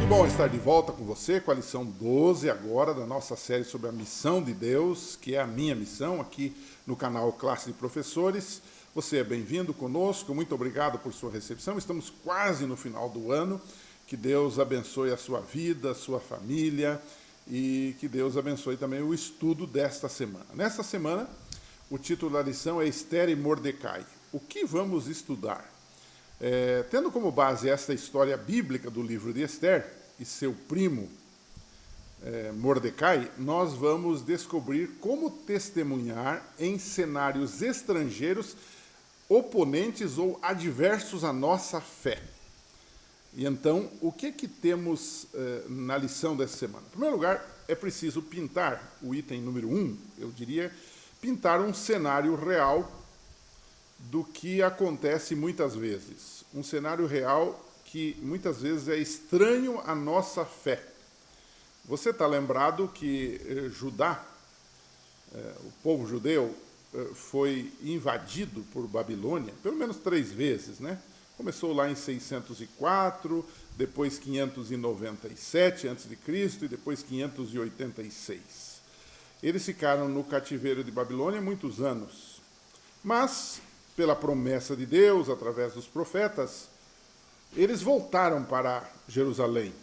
bom estar de volta com você com a lição 12 agora da nossa série sobre a missão de Deus, que é a minha missão aqui no canal Classe de Professores. Você é bem-vindo conosco, muito obrigado por sua recepção. Estamos quase no final do ano. Que Deus abençoe a sua vida, a sua família e que Deus abençoe também o estudo desta semana. Nesta semana, o título da lição é Esther e Mordecai. O que vamos estudar? Tendo como base esta história bíblica do livro de Esther e seu primo Mordecai, nós vamos descobrir como testemunhar em cenários estrangeiros oponentes ou adversos à nossa fé. E então, o que temos na lição dessa semana? Em primeiro lugar, é preciso pintar o item número 1, eu diria, pintar um cenário real do que acontece muitas vezes. Um cenário real que muitas vezes é estranho à nossa fé. Você está lembrado que Judá, o povo judeu, foi invadido por Babilônia pelo menos 3 vezes, né? Começou lá em 604, depois 597 a.C. e depois 586. Eles ficaram no cativeiro de Babilônia muitos anos. Mas, pela promessa de Deus, através dos profetas, eles voltaram para Jerusalém.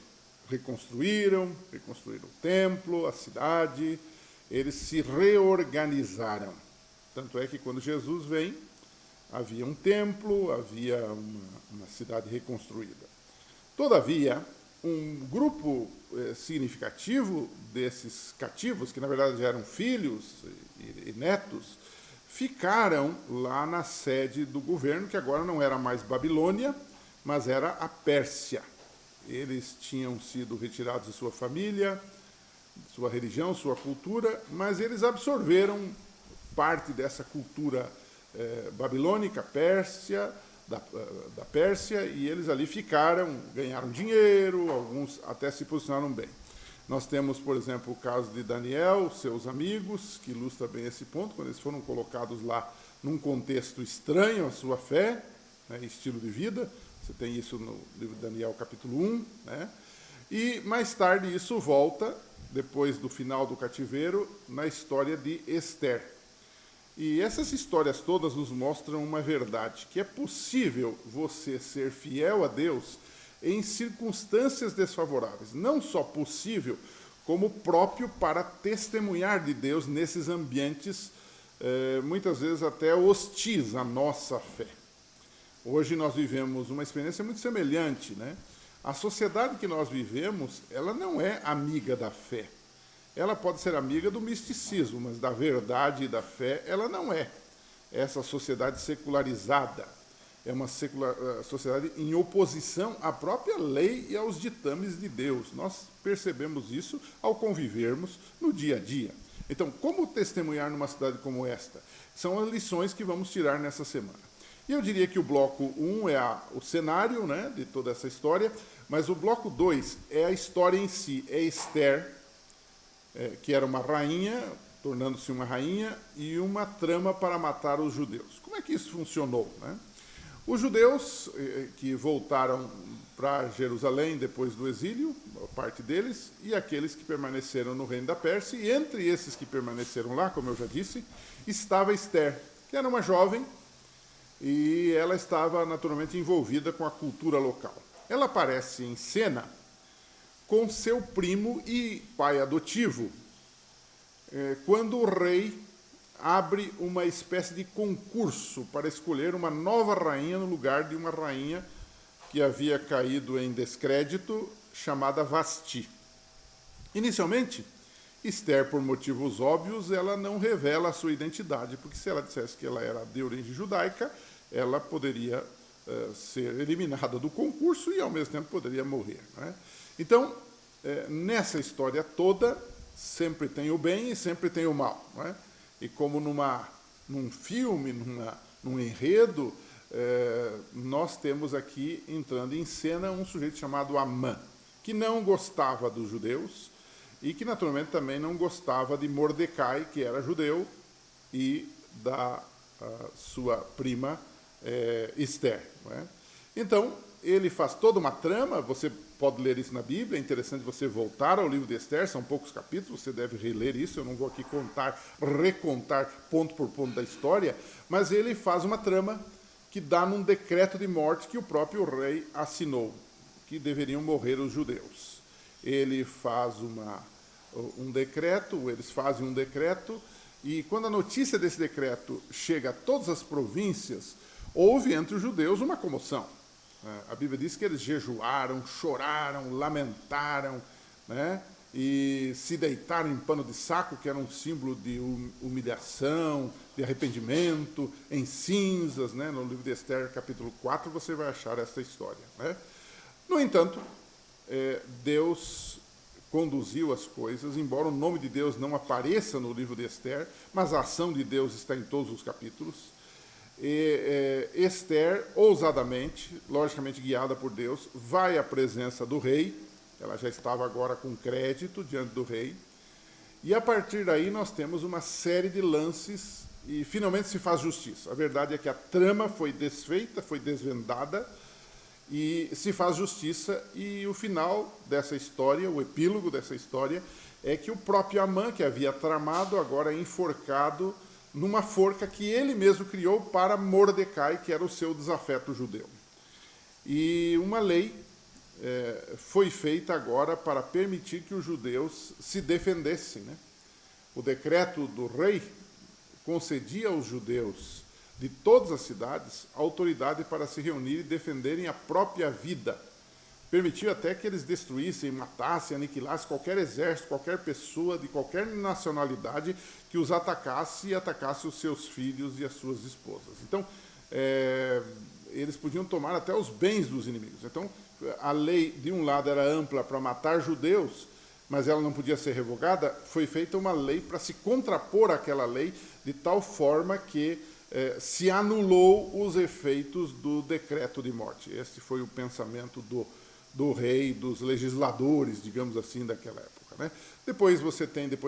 Reconstruíram o templo, a cidade, eles se reorganizaram. Tanto é que quando Jesus vem, havia um templo, havia uma cidade reconstruída. Todavia, um grupo significativo desses cativos, que na verdade eram filhos e netos, ficaram lá na sede do governo, que agora não era mais Babilônia, mas era a Pérsia. Eles tinham sido retirados de sua família, sua religião, sua cultura, mas eles absorveram parte dessa cultura babilônica, Pérsia, da Pérsia, e eles ali ficaram, ganharam dinheiro, alguns até se posicionaram bem. Nós temos, por exemplo, o caso de Daniel, seus amigos, que ilustra bem esse ponto, quando eles foram colocados lá num contexto estranho à sua fé, né, estilo de vida. Você tem isso no livro de Daniel, capítulo 1. Né? E mais tarde isso volta, depois do final do cativeiro, na história de Esther. E essas histórias todas nos mostram uma verdade, que é possível você ser fiel a Deus em circunstâncias desfavoráveis. Não só possível, como próprio para testemunhar de Deus nesses ambientes, muitas vezes até hostis à nossa fé. Hoje nós vivemos uma experiência muito semelhante, né? A sociedade que nós vivemos, ela não é amiga da fé. Ela pode ser amiga do misticismo, mas da verdade e da fé ela não é. Essa sociedade secularizada é uma sociedade em oposição à própria lei e aos ditames de Deus. Nós percebemos isso ao convivermos no dia a dia. Então, como testemunhar numa cidade como esta? São as lições que vamos tirar nessa semana. E eu diria que o bloco 1 é o cenário, né, de toda essa história, mas o bloco 2 é a história em si, é Esther, que era uma rainha, tornando-se uma rainha, e uma trama para matar os judeus. Como é que isso funcionou? Né? Os judeus que voltaram para Jerusalém depois do exílio, parte deles, e aqueles que permaneceram no reino da Pérsia, e entre esses que permaneceram lá, como eu já disse, estava Esther, que era uma jovem, e ela estava naturalmente envolvida com a cultura local. Ela aparece em cena com seu primo e pai adotivo, quando o rei abre uma espécie de concurso para escolher uma nova rainha no lugar de uma rainha que havia caído em descrédito, chamada Vasti. Inicialmente, Esther, por motivos óbvios, ela não revela a sua identidade, porque se ela dissesse que ela era de origem judaica, ela poderia ser eliminada do concurso e, ao mesmo tempo, poderia morrer. Né? Então, nessa história toda, sempre tem o bem e sempre tem o mal. Não é? E como num filme, num enredo, nós temos aqui, entrando em cena, um sujeito chamado Amã, que não gostava dos judeus e que, naturalmente, também não gostava de Mordecai, que era judeu, e da sua prima Esther. Não é? Então, ele faz toda uma trama, você pode ler isso na Bíblia, é interessante você voltar ao livro de Ester, são poucos capítulos, você deve reler isso, eu não vou aqui recontar ponto por ponto da história, mas ele faz uma trama que dá num decreto de morte que o próprio rei assinou, que deveriam morrer os judeus. Ele faz eles fazem um decreto, e quando a notícia desse decreto chega a todas as províncias, houve entre os judeus uma comoção. A Bíblia diz que eles jejuaram, choraram, lamentaram, né? E se deitaram em pano de saco, que era um símbolo de humilhação, de arrependimento, em cinzas, né? No livro de Ester, capítulo 4, você vai achar essa história, né? No entanto, Deus conduziu as coisas, embora o nome de Deus não apareça no livro de Ester, mas a ação de Deus está em todos os capítulos. Ester, ousadamente, logicamente guiada por Deus, vai à presença do rei, ela já estava agora com crédito diante do rei, e a partir daí nós temos uma série de lances e finalmente se faz justiça. A verdade é que a trama foi desfeita, foi desvendada, e se faz justiça, e o final dessa história, o epílogo dessa história, é que o próprio Amã, que havia tramado, agora é enforcado numa forca que ele mesmo criou para Mordecai, que era o seu desafeto judeu. E uma lei foi feita agora para permitir que os judeus se defendessem, né? O decreto do rei concedia aos judeus de todas as cidades autoridade para se reunir e defenderem a própria vida. Permitiu até que eles destruíssem, matassem, aniquilassem qualquer exército, qualquer pessoa de qualquer nacionalidade que os atacasse e atacasse os seus filhos e as suas esposas. Então, eles podiam tomar até os bens dos inimigos. Então, a lei, de um lado, era ampla para matar judeus, mas ela não podia ser revogada. Foi feita uma lei para se contrapor àquela lei, de tal forma que se anulou os efeitos do decreto de morte. Esse foi o pensamento do rei, dos legisladores, digamos assim, daquela época, né? Depois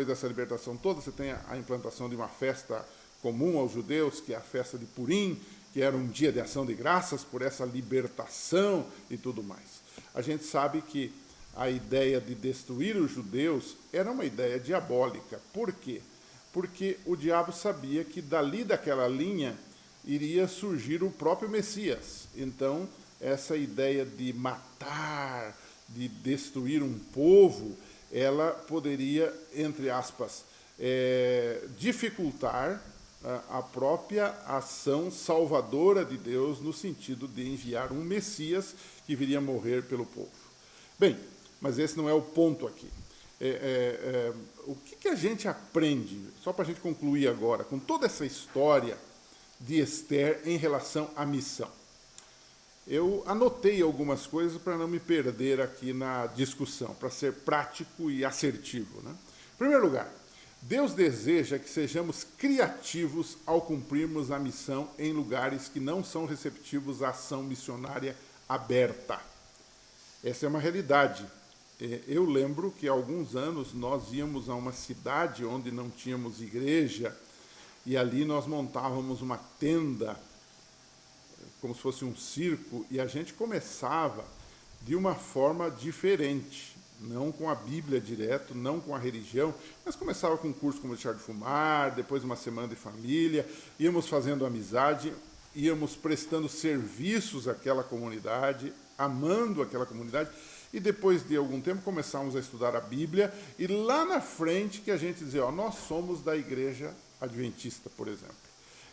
dessa libertação toda, você tem a implantação de uma festa comum aos judeus, que é a festa de Purim, que era um dia de ação de graças por essa libertação e tudo mais. A gente sabe que a ideia de destruir os judeus era uma ideia diabólica. Por quê? Porque o diabo sabia que dali daquela linha iria surgir o próprio Messias. Então, essa ideia de matar, de destruir um povo, ela poderia, entre aspas, dificultar a própria ação salvadora de Deus, no sentido de enviar um Messias que viria morrer pelo povo. Bem, mas esse não é o ponto aqui. O que a gente aprende, só para a gente concluir agora, com toda essa história de Ester em relação à missão? Eu anotei algumas coisas para não me perder aqui na discussão, para ser prático e assertivo, né? Em primeiro lugar, Deus deseja que sejamos criativos ao cumprirmos a missão em lugares que não são receptivos à ação missionária aberta. Essa é uma realidade. Eu lembro que há alguns anos nós íamos a uma cidade onde não tínhamos igreja, e ali nós montávamos uma tenda, como se fosse um circo, e a gente começava de uma forma diferente, não com a Bíblia direto, não com a religião, mas começava com um curso como deixar de fumar, depois uma semana de família, íamos fazendo amizade, íamos prestando serviços àquela comunidade, amando aquela comunidade, e depois de algum tempo começamos a estudar a Bíblia, e lá na frente que a gente dizia, nós somos da Igreja Adventista, por exemplo.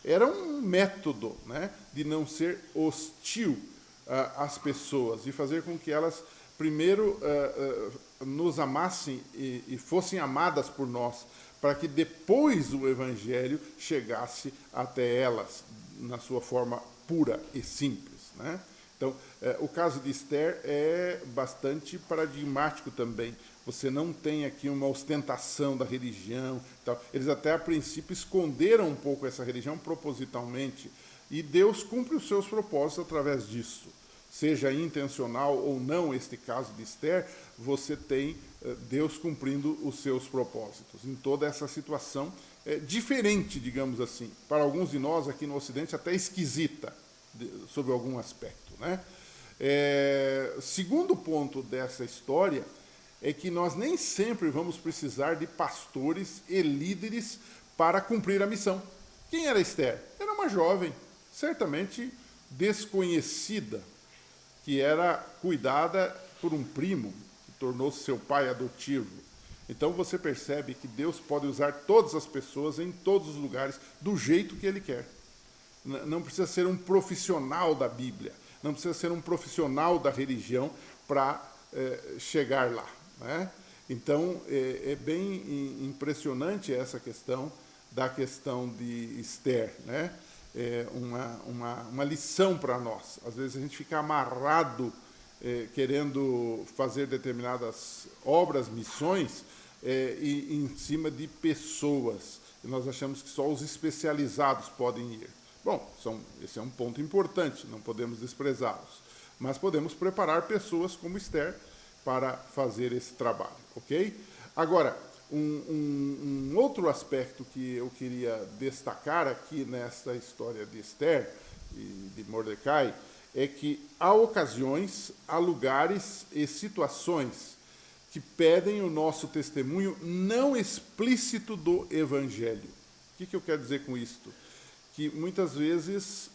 Era um método, né, de não ser hostil às pessoas, e fazer com que elas primeiro nos amassem e fossem amadas por nós, para que depois o Evangelho chegasse até elas, na sua forma pura e simples, né? Então, o caso de Ester é bastante paradigmático também. Você não tem aqui uma ostentação da religião. Tal. Eles até, a princípio, esconderam um pouco essa religião propositalmente. E Deus cumpre os seus propósitos através disso. Seja intencional ou não este caso de Ester, você tem Deus cumprindo os seus propósitos. Em toda essa situação diferente, digamos assim. Para alguns de nós aqui no Ocidente, até esquisita, sobre algum aspecto, né? Segundo ponto dessa história é que nós nem sempre vamos precisar de pastores e líderes para cumprir a missão. Quem era Esther? Era uma jovem, certamente desconhecida, que era cuidada por um primo, que tornou-se seu pai adotivo. Então você percebe que Deus pode usar todas as pessoas em todos os lugares do jeito que Ele quer. Não precisa ser um profissional da Bíblia, não precisa ser um profissional da religião para chegar lá, né? Então é bem impressionante essa questão de Esther, né? Uma lição para nós. Às vezes a gente fica amarrado querendo fazer determinadas obras, missões, em cima de pessoas. E nós achamos que só os especializados podem ir. Bom, esse é um ponto importante, não podemos desprezá-los. Mas podemos preparar pessoas como Esther para fazer esse trabalho, ok? Agora, um outro aspecto que eu queria destacar aqui nessa história de Esther e de Mordecai é que há ocasiões, há lugares e situações que pedem o nosso testemunho não explícito do Evangelho. O que eu quero dizer com isto? Que muitas vezes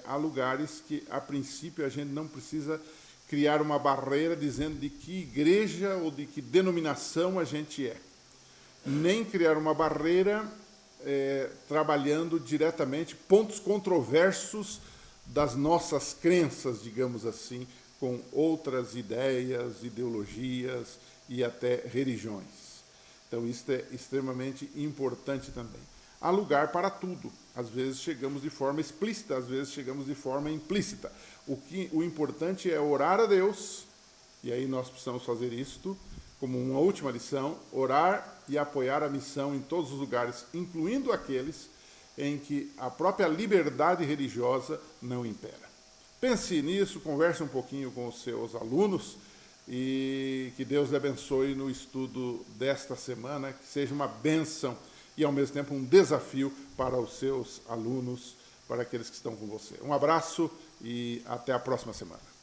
há lugares que, a princípio, a gente não precisa criar uma barreira dizendo de que igreja ou de que denominação a gente é. Nem criar uma barreira trabalhando diretamente pontos controversos das nossas crenças, digamos assim, com outras ideias, ideologias e até religiões. Então, isso é extremamente importante também. Há lugar para tudo. Às vezes chegamos de forma explícita, às vezes chegamos de forma implícita. O importante é orar a Deus, e aí nós precisamos fazer isto como uma última lição, orar e apoiar a missão em todos os lugares, incluindo aqueles em que a própria liberdade religiosa não impera. Pense nisso, converse um pouquinho com os seus alunos e que Deus lhe abençoe no estudo desta semana, que seja uma bênção e, ao mesmo tempo, um desafio para os seus alunos, para aqueles que estão com você. Um abraço e até a próxima semana.